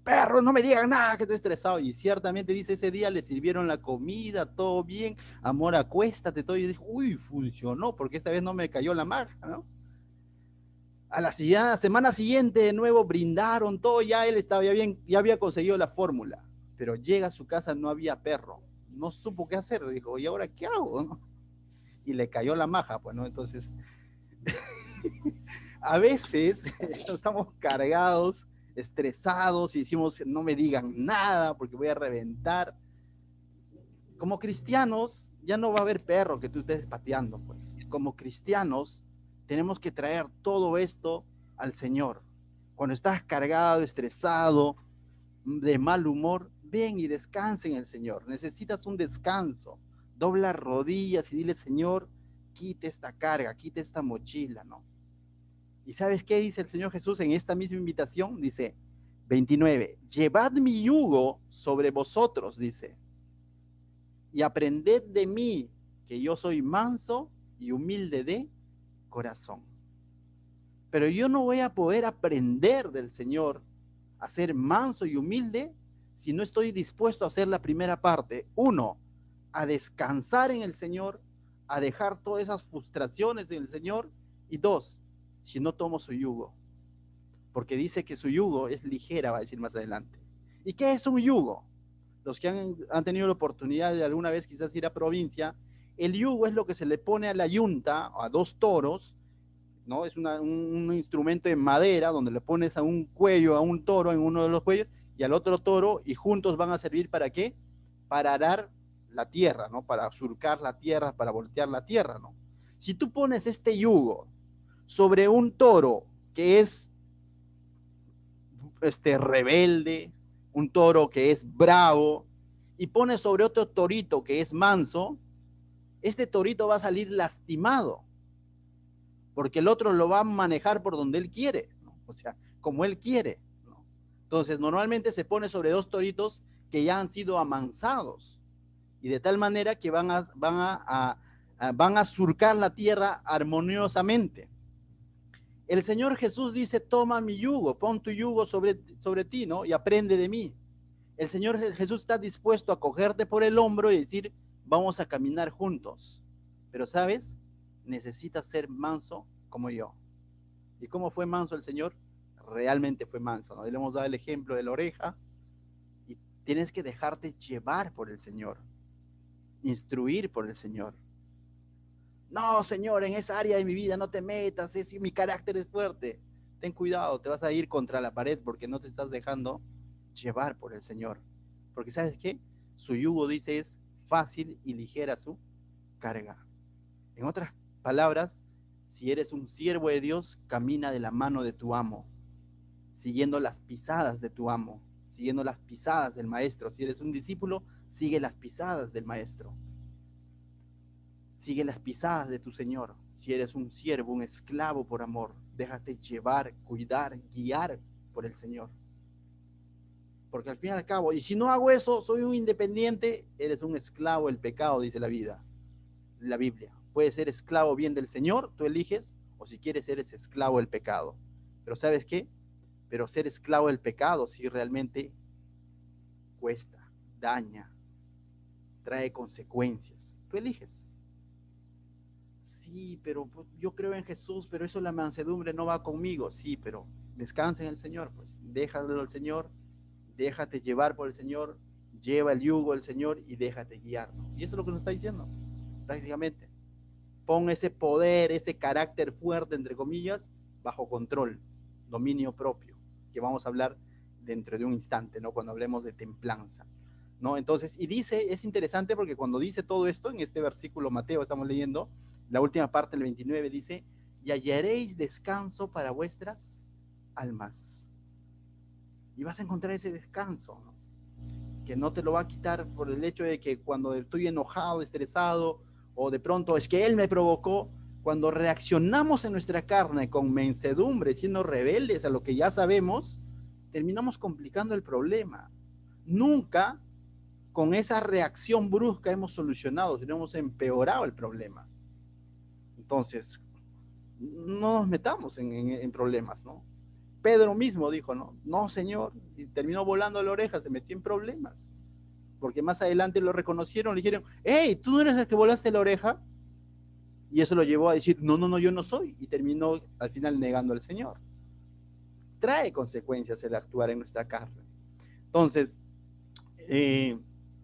A: perro, no me digan nada, que estoy estresado. Y ciertamente dice, ese día le sirvieron la comida, todo bien, amor, acuéstate, todo. Y dijo, uy, funcionó, porque esta vez no me cayó la magia, ¿no? A la semana siguiente de nuevo brindaron todo, ya él estaba bien, ya había conseguido la fórmula, pero llega a su casa, no había perro, no supo qué hacer, dijo, ¿y ahora qué hago? ¿No? Y le cayó la maja, pues, ¿no? Entonces, a veces estamos cargados, estresados y decimos, no me digan nada porque voy a reventar. Como cristianos, ya no va a haber perro que tú estés pateando, pues. Como cristianos, tenemos que traer todo esto al Señor. Cuando estás cargado, estresado, de mal humor, ven y descansa en el Señor. Necesitas un descanso. Dobla rodillas y dile, Señor, quite esta carga, quite esta mochila, ¿no? ¿Y sabes qué dice el Señor Jesús en esta misma invitación? Dice, 29, llevad mi yugo sobre vosotros, dice, y aprended de mí, que yo soy manso y humilde de corazón. Pero yo no voy a poder aprender del Señor a ser manso y humilde si no estoy dispuesto a hacer la primera parte. Uno, a descansar en el Señor, a dejar todas esas frustraciones en el Señor. Y dos, si no tomo su yugo. Porque dice que su yugo es ligera, va a decir más adelante. ¿Y qué es un yugo? Los que han tenido la oportunidad de alguna vez quizás ir a provincia, el yugo es lo que se le pone a la yunta, a dos toros, ¿no? Es un instrumento de madera donde le pones a un cuello, a un toro en uno de los cuellos y al otro toro, y juntos van a servir ¿para qué? Para arar la tierra, ¿no? Para surcar la tierra, para voltear la tierra, ¿no? Si tú pones este yugo sobre un toro que es rebelde, un toro que es bravo, y pones sobre otro torito que es manso, este torito va a salir lastimado, porque el otro lo va a manejar por donde él quiere, ¿no? O sea, como él quiere, ¿no? Entonces, normalmente se pone sobre dos toritos que ya han sido amansados, y de tal manera que van a surcar la tierra armoniosamente. El Señor Jesús dice, toma mi yugo, pon tu yugo sobre ti, ¿no? Y aprende de mí. El Señor Jesús está dispuesto a cogerte por el hombro y decir, vamos a caminar juntos. Pero, ¿sabes? Necesitas ser manso como yo. ¿Y cómo fue manso el Señor? Realmente fue manso, ¿no? Y le hemos dado el ejemplo de la oreja. Y tienes que dejarte llevar por el Señor, instruir por el Señor. No, Señor, en esa área de mi vida no te metas, mi carácter es fuerte. Ten cuidado, te vas a ir contra la pared porque no te estás dejando llevar por el Señor. Porque ¿sabes qué? Su yugo, dice, es fácil y ligera su carga. En otras palabras, si eres un siervo de Dios, camina de la mano de tu amo, siguiendo las pisadas de tu amo, siguiendo las pisadas del maestro. Si eres un discípulo, sigue las pisadas del maestro. Sigue las pisadas de tu Señor. Si eres un siervo, un esclavo por amor, déjate llevar, cuidar, guiar por el Señor. Porque al fin y al cabo, y si no hago eso, soy un independiente, eres un esclavo del pecado, dice la Biblia. Puedes ser esclavo bien del Señor, tú eliges, o si quieres eres esclavo del pecado. Pero ¿sabes qué? Pero ser esclavo del pecado sí realmente cuesta, daña, trae consecuencias. Tú eliges. Sí, pero yo creo en Jesús, pero eso la mansedumbre no va conmigo. Sí, pero descansa en el Señor, pues déjalo al Señor, déjate llevar por el Señor, lleva el yugo del Señor y déjate guiar, ¿no? Y eso es lo que nos está diciendo, prácticamente. Pon ese poder, ese carácter fuerte, entre comillas, bajo control, dominio propio, que vamos a hablar dentro de un instante, ¿no? Cuando hablemos de templanza, ¿no? Entonces, y dice, es interesante porque cuando dice todo esto, en este versículo Mateo estamos leyendo, la última parte, el 29, dice, y hallaréis descanso para vuestras almas. Y vas a encontrar ese descanso, ¿no? Que no te lo va a quitar por el hecho de que cuando estoy enojado, estresado, o de pronto es que él me provocó. Cuando reaccionamos en nuestra carne con mansedumbre, siendo rebeldes a lo que ya sabemos, terminamos complicando el problema. Nunca con esa reacción brusca hemos solucionado, sino hemos empeorado el problema. Entonces, no nos metamos en problemas, ¿no? Pedro mismo dijo, no, Señor, y terminó volando la oreja, se metió en problemas. Porque más adelante lo reconocieron, le dijeron, hey, ¿tú no eres el que volaste la oreja? Y eso lo llevó a decir, no, yo no soy. Y terminó al final negando al Señor. Trae consecuencias el actuar en nuestra carne. Entonces,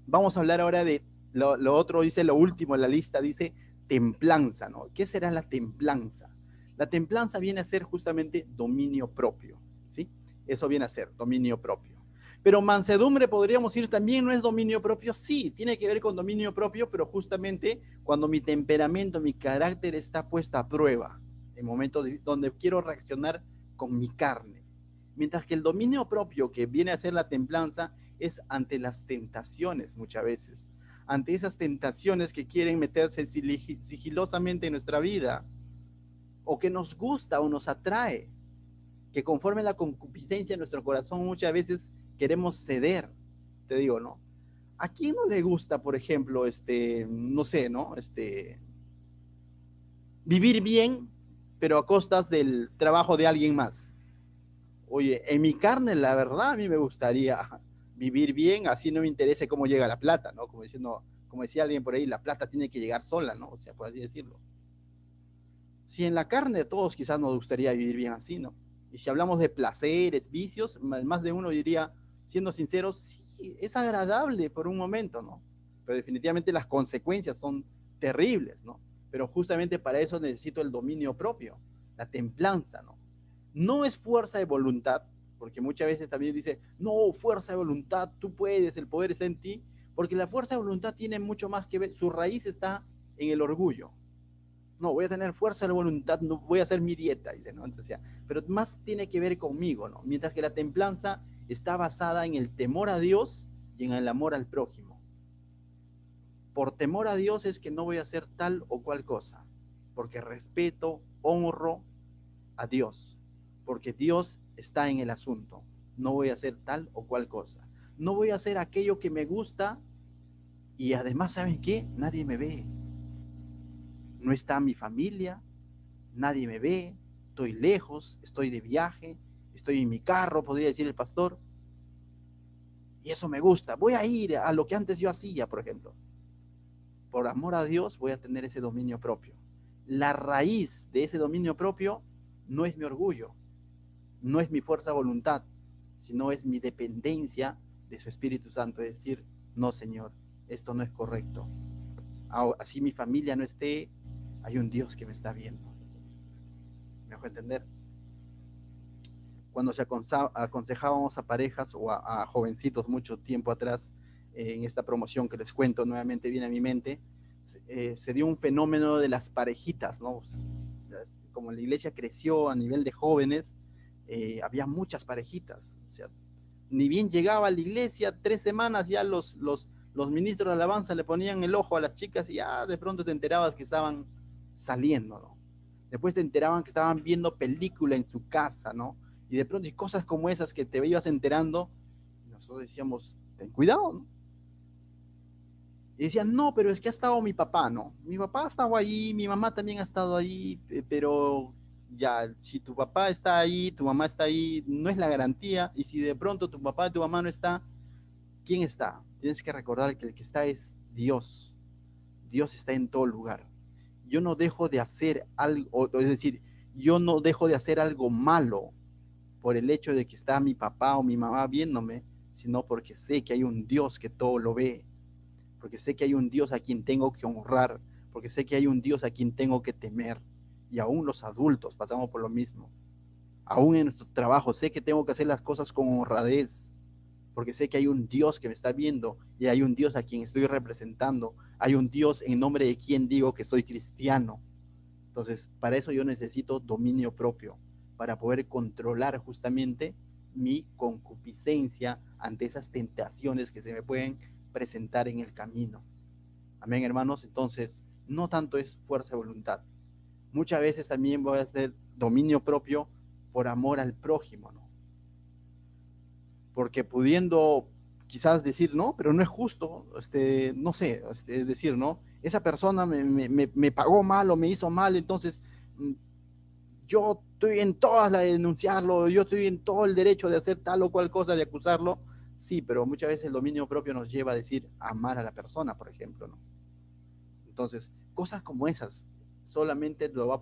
A: vamos a hablar ahora de Lo otro dice, lo último en la lista dice templanza, ¿no? ¿Qué será la templanza? La templanza viene a ser justamente dominio propio, ¿sí? Eso viene a ser dominio propio. Pero mansedumbre podríamos decir también no es dominio propio, sí, tiene que ver con dominio propio, pero justamente cuando mi temperamento, mi carácter está puesto a prueba, en momentos donde quiero reaccionar con mi carne. Mientras que el dominio propio que viene a ser la templanza es ante las tentaciones muchas veces, ante esas tentaciones que quieren meterse sigilosamente en nuestra vida, o que nos gusta o nos atrae, que conforme la concupiscencia de nuestro corazón muchas veces queremos ceder, te digo, ¿no? ¿A quién no le gusta, por ejemplo, no sé, ¿no? Vivir bien, pero a costas del trabajo de alguien más? Oye, en mi carne, la verdad, a mí me gustaría vivir bien, así no me interese cómo llega la plata, ¿no? Como diciendo, como decía alguien por ahí, la plata tiene que llegar sola, ¿no? O sea, por así decirlo. Si en la carne todos quizás nos gustaría vivir bien así, ¿no? Y si hablamos de placeres, vicios, más de uno diría, siendo sinceros, sí, es agradable por un momento, ¿no? Pero definitivamente las consecuencias son terribles, ¿no? Pero justamente para eso necesito el dominio propio, la templanza, ¿no? No es fuerza de voluntad, porque muchas veces también dice, no, fuerza de voluntad, tú puedes, el poder está en ti, porque la fuerza de voluntad tiene mucho más que ver, su raíz está en el orgullo. No, voy a tener fuerza de voluntad, no voy a hacer mi dieta, dice, ¿no? Entonces, pero más tiene que ver conmigo, ¿no? Mientras que la templanza está basada en el temor a Dios y en el amor al prójimo. Por temor a Dios es que no voy a hacer tal o cual cosa, porque respeto, honro a Dios, porque Dios está en el asunto. No voy a hacer tal o cual cosa. No voy a hacer aquello que me gusta y además, ¿saben qué? Nadie me ve. No está mi familia, nadie me ve, estoy lejos, estoy de viaje, estoy en mi carro, podría decir el pastor, y eso me gusta. Voy a ir a lo que antes yo hacía, por ejemplo. Por amor a Dios voy a tener ese dominio propio. La raíz de ese dominio propio no es mi orgullo, no es mi fuerza de voluntad, sino es mi dependencia de su Espíritu Santo, es decir, no, Señor, esto no es correcto. Así mi familia no esté, hay un Dios que me está viendo. ¿Me dejo entender? Cuando se aconsejábamos a parejas o a jovencitos mucho tiempo atrás, en esta promoción que les cuento nuevamente viene a mi mente, se dio un fenómeno de las parejitas, ¿no? Como la iglesia creció a nivel de jóvenes, había muchas parejitas. O sea, ni bien llegaba a la iglesia, 3 semanas ya los ministros de alabanza le ponían el ojo a las chicas y ya de pronto te enterabas que estaban saliendo, ¿no? Después te enteraban que estaban viendo película en su casa, ¿no? Y de pronto y cosas como esas que te ibas enterando, nosotros decíamos, ten cuidado, ¿no? Y decían, no, pero es que ha estado mi papá, ¿no? Mi papá ha estado ahí, mi mamá también ha estado ahí, pero ya, si tu papá está ahí, tu mamá está ahí, no es la garantía, y si de pronto tu papá y tu mamá no está, ¿quién está? Tienes que recordar que el que está es Dios. Dios está en todo lugar. Yo no dejo de hacer algo, es decir, yo no dejo de hacer algo malo por el hecho de que está mi papá o mi mamá viéndome, sino porque sé que hay un Dios que todo lo ve, porque sé que hay un Dios a quien tengo que honrar, porque sé que hay un Dios a quien tengo que temer. Y aún los adultos pasamos por lo mismo. Aún en nuestro trabajo sé que tengo que hacer las cosas con honradez, porque sé que hay un Dios que me está viendo y hay un Dios a quien estoy representando, hay un Dios en nombre de quien digo que soy cristiano. Entonces, para eso yo necesito dominio propio, para poder controlar justamente mi concupiscencia ante esas tentaciones que se me pueden presentar en el camino. Amén, hermanos. Entonces, no tanto es fuerza de voluntad. Muchas veces también voy a hacer dominio propio por amor al prójimo, ¿no? Porque pudiendo quizás decir, no, pero no es justo, no sé, es decir, ¿no? Esa persona me pagó mal o me hizo mal, entonces yo estoy en todas las de denunciarlo, yo estoy en todo el derecho de hacer tal o cual cosa, de acusarlo. Sí, pero muchas veces el dominio propio nos lleva a decir amar a la persona, por ejemplo, ¿no? Entonces, cosas como esas solamente lo vamos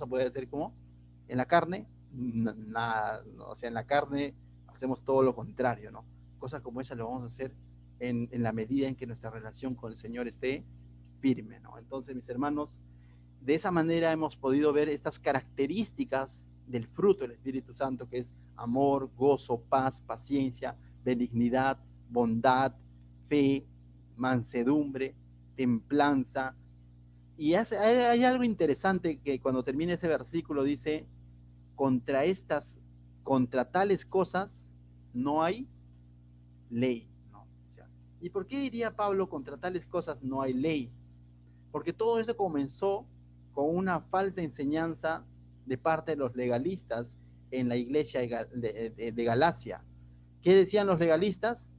A: a poder hacer como en la carne, nada, ¿no? O sea, en la carne hacemos todo lo contrario, ¿no? Cosas como esas lo vamos a hacer en la medida en que nuestra relación con el Señor esté firme, ¿no? Entonces, mis hermanos, de esa manera hemos podido ver estas características del fruto del Espíritu Santo, que es amor, gozo, paz, paciencia, benignidad, bondad, fe, mansedumbre, templanza. Y hay algo interesante que cuando termina ese versículo dice, contra tales cosas no hay ley, ¿no? O sea, ¿y por qué diría Pablo contra tales cosas no hay ley? Porque todo eso comenzó con una falsa enseñanza de parte de los legalistas en la iglesia de Galacia. ¿Qué decían los legalistas?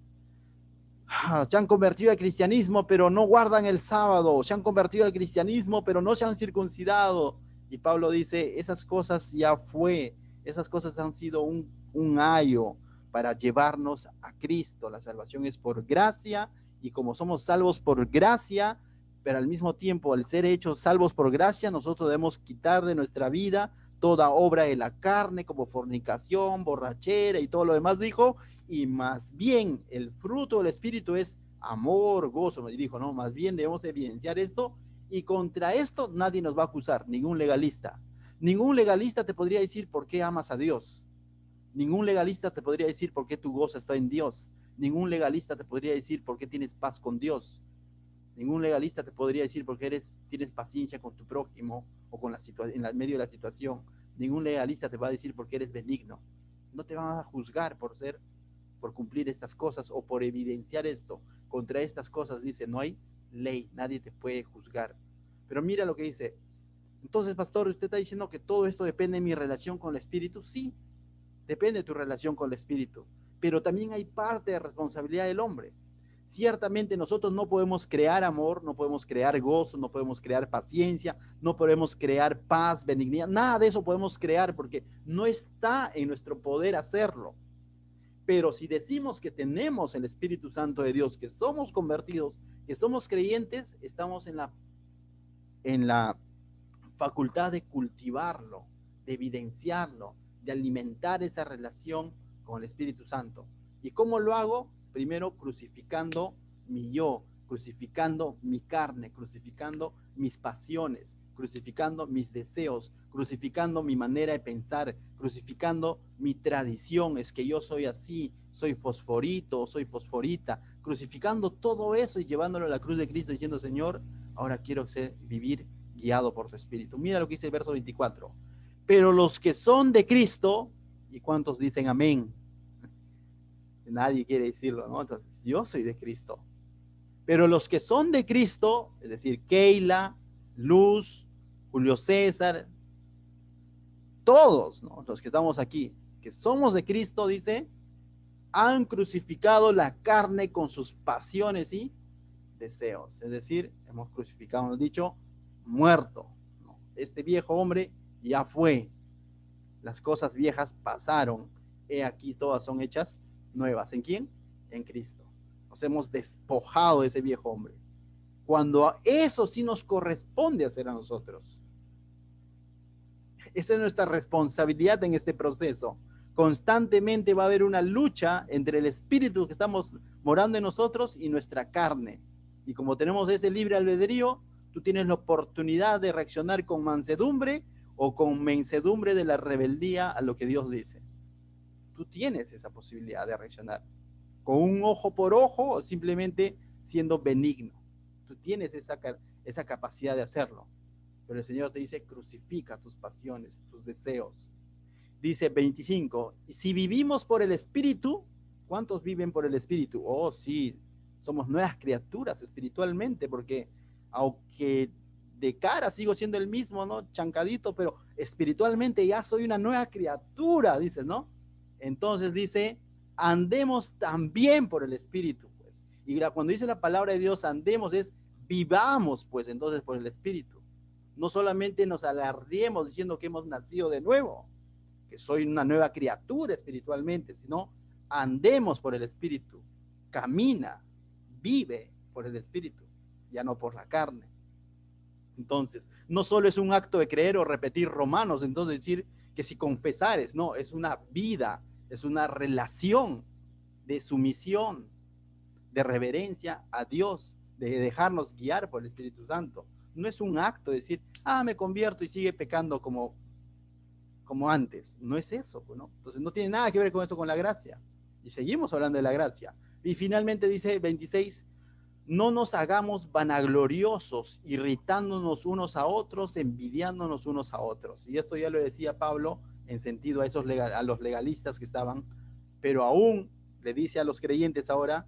A: Se han convertido al cristianismo, pero no guardan el sábado. Se han convertido al cristianismo, pero no se han circuncidado. Y Pablo dice, esas cosas ya fue, esas cosas han sido un ayo para llevarnos a Cristo. La salvación es por gracia, y como somos salvos por gracia, pero al mismo tiempo, al ser hechos salvos por gracia, nosotros debemos quitar de nuestra vida toda obra de la carne, como fornicación, borrachera y todo lo demás, dijo, y más bien el fruto del Espíritu es amor, gozo, me dijo, no, más bien debemos evidenciar esto, y contra esto nadie nos va a acusar, ningún legalista. Ningún legalista te podría decir por qué amas a Dios. Ningún legalista te podría decir por qué tu gozo está en Dios. Ningún legalista te podría decir por qué tienes paz con Dios. Ningún legalista te podría decir por qué tienes paciencia con tu prójimo o con en medio de la situación. Ningún legalista te va a decir por qué eres benigno. No te van a juzgar por cumplir estas cosas o por evidenciar esto. Contra estas cosas dice, no hay ley, nadie te puede juzgar. Pero mira lo que dice. Entonces, pastor, ¿usted está diciendo que todo esto depende de mi relación con el Espíritu? Sí, depende de tu relación con el Espíritu. Pero también hay parte de responsabilidad del hombre. Ciertamente nosotros no podemos crear amor, no podemos crear gozo, no podemos crear paciencia, no podemos crear paz, benignidad, nada de eso podemos crear porque no está en nuestro poder hacerlo. Pero si decimos que tenemos el Espíritu Santo de Dios, que somos convertidos, que somos creyentes, estamos en la facultad de cultivarlo, de evidenciarlo, de alimentar esa relación con el Espíritu Santo. ¿Y cómo lo hago? Primero crucificando mi yo, crucificando mi carne, crucificando mis pasiones, crucificando mis deseos, crucificando mi manera de pensar, crucificando mi tradición, es que yo soy así, soy fosforito, soy fosforita, crucificando todo eso y llevándolo a la cruz de Cristo diciendo, Señor, ahora quiero vivir guiado por tu Espíritu. Mira lo que dice el verso 24. Pero los que son de Cristo, ¿y cuántos dicen amén? Nadie quiere decirlo, ¿no? Entonces, yo soy de Cristo. Pero los que son de Cristo, es decir, Keila, Luz, Julio César, todos, ¿no? Los que estamos aquí, que somos de Cristo, dice, han crucificado la carne con sus pasiones y deseos. Es decir, hemos crucificado, hemos dicho, muerto, ¿no? Este viejo hombre ya fue. Las cosas viejas pasaron. He aquí todas son hechas nuevas. ¿En quién? En Cristo. Nos hemos despojado de ese viejo hombre. Cuando eso sí nos corresponde hacer a nosotros. Esa es nuestra responsabilidad en este proceso. Constantemente va a haber una lucha entre el espíritu que estamos morando en nosotros y nuestra carne. Y como tenemos ese libre albedrío, tú tienes la oportunidad de reaccionar con mansedumbre o con mensedumbre de la rebeldía a lo que Dios dice. Tú tienes esa posibilidad de reaccionar con un ojo por ojo o simplemente siendo benigno. Tú tienes esa capacidad de hacerlo. Pero el Señor te dice, crucifica tus pasiones, tus deseos. Dice 25, si vivimos por el Espíritu, ¿cuántos viven por el Espíritu? Oh, sí, somos nuevas criaturas espiritualmente, porque aunque de cara sigo siendo el mismo, ¿no? Chancadito, pero espiritualmente ya soy una nueva criatura, dice, ¿no? Entonces dice, andemos también por el Espíritu, pues. Y cuando dice la palabra de Dios, andemos, es vivamos, pues, entonces por el Espíritu. No solamente nos alardeemos diciendo que hemos nacido de nuevo, que soy una nueva criatura espiritualmente, sino andemos por el Espíritu, camina, vive por el Espíritu, ya no por la carne. Entonces, no solo es un acto de creer o repetir Romanos, entonces decir que si confesares, no, es una vida, es una relación de sumisión, de reverencia a Dios, de dejarnos guiar por el Espíritu Santo. No es un acto de decir, me convierto y sigue pecando como antes. No es eso, ¿no? Entonces no tiene nada que ver con eso, con la gracia. Y seguimos hablando de la gracia. Y finalmente dice 26, no nos hagamos vanagloriosos, irritándonos unos a otros, envidiándonos unos a otros. Y esto ya lo decía Pablo en sentido a los legalistas que estaban, pero aún le dice a los creyentes ahora,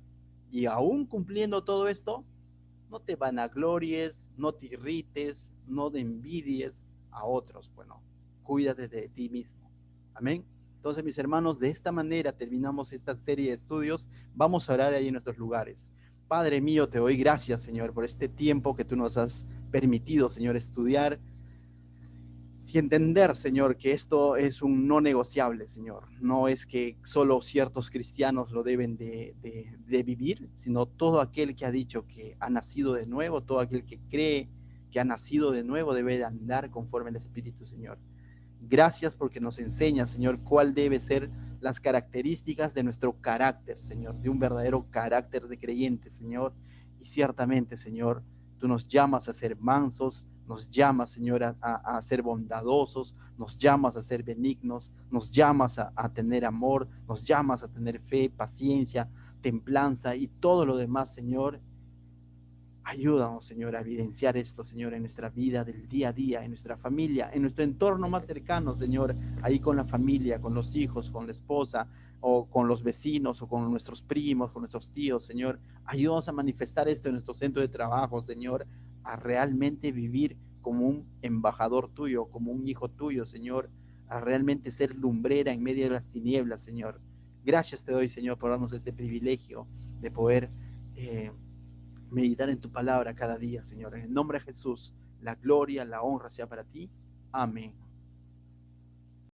A: y aún cumpliendo todo esto, no te vanaglories, no te irrites, no te envidies a otros. Bueno, cuídate de ti mismo. Amén. Entonces, mis hermanos, de esta manera terminamos esta serie de estudios. Vamos a orar ahí en nuestros lugares. Padre mío, te doy gracias, Señor, por este tiempo que tú nos has permitido, Señor, estudiar y entender, Señor, que esto es un no negociable, Señor. No es que solo ciertos cristianos lo deben de vivir, sino todo aquel que ha dicho que ha nacido de nuevo, todo aquel que cree que ha nacido de nuevo debe de andar conforme al Espíritu, Señor. Gracias porque nos enseña, Señor, cuál debe ser las características de nuestro carácter, Señor, de un verdadero carácter de creyente, Señor. Y ciertamente, Señor, tú nos llamas a ser mansos, nos llamas, Señor, a ser bondadosos, nos llamas a ser benignos, nos llamas a tener amor, nos llamas a tener fe, paciencia, templanza y todo lo demás, Señor. Ayúdanos, Señor, a evidenciar esto, Señor, en nuestra vida del día a día, en nuestra familia, en nuestro entorno más cercano, Señor, ahí con la familia, con los hijos, con la esposa, o con los vecinos, o con nuestros primos, con nuestros tíos, Señor. Ayúdanos a manifestar esto en nuestro centro de trabajo, Señor, a realmente vivir como un embajador tuyo, como un hijo tuyo, Señor, a realmente ser lumbrera en medio de las tinieblas, Señor. Gracias te doy, Señor, por darnos este privilegio de poder meditar en tu palabra cada día, Señor. En el nombre de Jesús, la gloria, la honra sea para ti. Amén.